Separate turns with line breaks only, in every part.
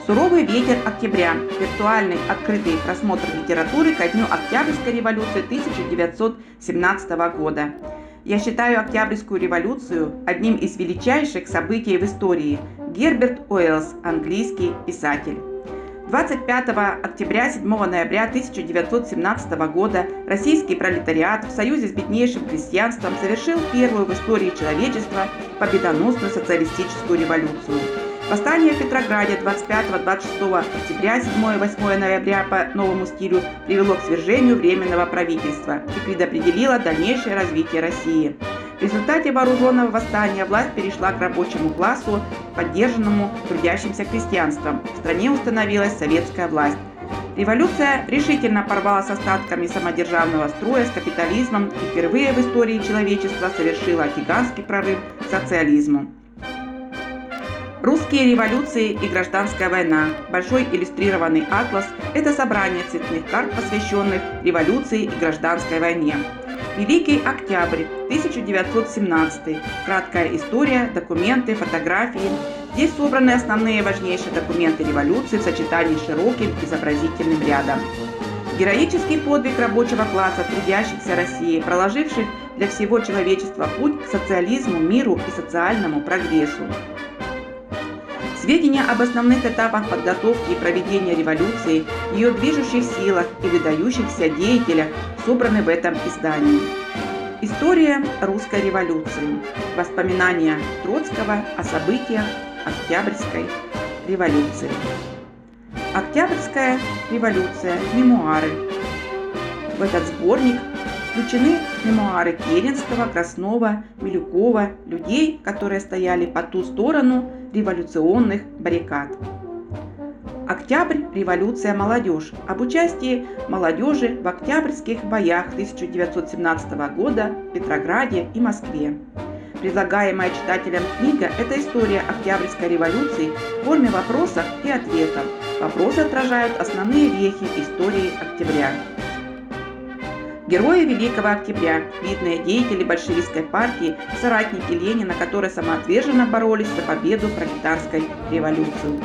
Суровый ветер октября. Виртуальный открытый просмотр литературы ко дню Октябрьской революции 1917 года. Я считаю Октябрьскую революцию одним из величайших событий в истории. Герберт Уэллс, английский писатель. 25 октября 7 ноября 1917 года российский пролетариат в союзе с беднейшим крестьянством совершил первую в истории человечества победоносную социалистическую революцию. Восстание в Петрограде 25-26 октября 7-8 ноября по новому стилю привело к свержению Временного правительства и предопределило дальнейшее развитие России. В результате вооруженного восстания власть перешла к рабочему классу, поддержанному трудящимся крестьянством. В стране установилась советская власть. Революция решительно порвала с остатками самодержавного строя, с капитализмом и впервые в истории человечества совершила гигантский прорыв к социализму. Русские революции и гражданская война. Большой иллюстрированный атлас – это собрание цветных карт, посвященных революции и гражданской войне. Великий Октябрь, 1917. Краткая история, документы, фотографии. Здесь собраны основные важнейшие документы революции в сочетании с широким изобразительным рядом. Героический подвиг рабочего класса, трудящихся России, проложивших для всего человечества путь к социализму, миру и социальному прогрессу. Сведения об основных этапах подготовки и проведения революции, ее движущих силах и выдающихся деятелях собраны в этом издании. История русской революции. Воспоминания Троцкого о событиях Октябрьской революции. Октябрьская революция. Мемуары. В этот сборник включены мемуары Керенского, Краснова, Милюкова, людей, которые стояли по ту сторону революционных баррикад. Октябрь. Революция. Молодежь. Об участии молодежи в октябрьских боях 1917 года в Петрограде и Москве. Предлагаемая читателям книга – это история Октябрьской революции в форме вопросов и ответов. Вопросы отражают основные вехи истории октября. Герои Великого Октября, видные деятели большевистской партии, соратники Ленина, которые самоотверженно боролись за победу в пролетарской революции.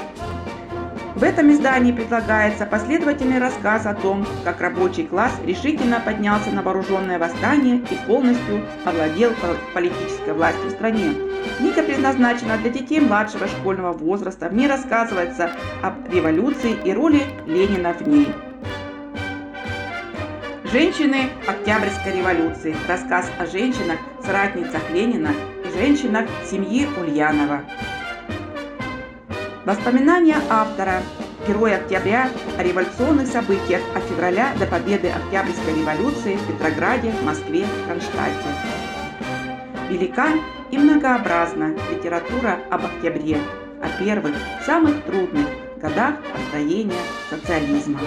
В этом издании предлагается последовательный рассказ о том, как рабочий класс решительно поднялся на вооруженное восстание и полностью овладел политической властью в стране. Книга предназначена для детей младшего школьного возраста. В ней рассказывается об революции и роли Ленина в ней. Женщины Октябрьской революции. Рассказ о женщинах, соратницах Ленина и женщинах семьи Ульянова. Воспоминания автора. Герои Октября о революционных событиях от февраля до победы Октябрьской революции в Петрограде, Москве, Кронштадте. Велика и многообразна литература об октябре, о первых, самых трудных годах построения социализма.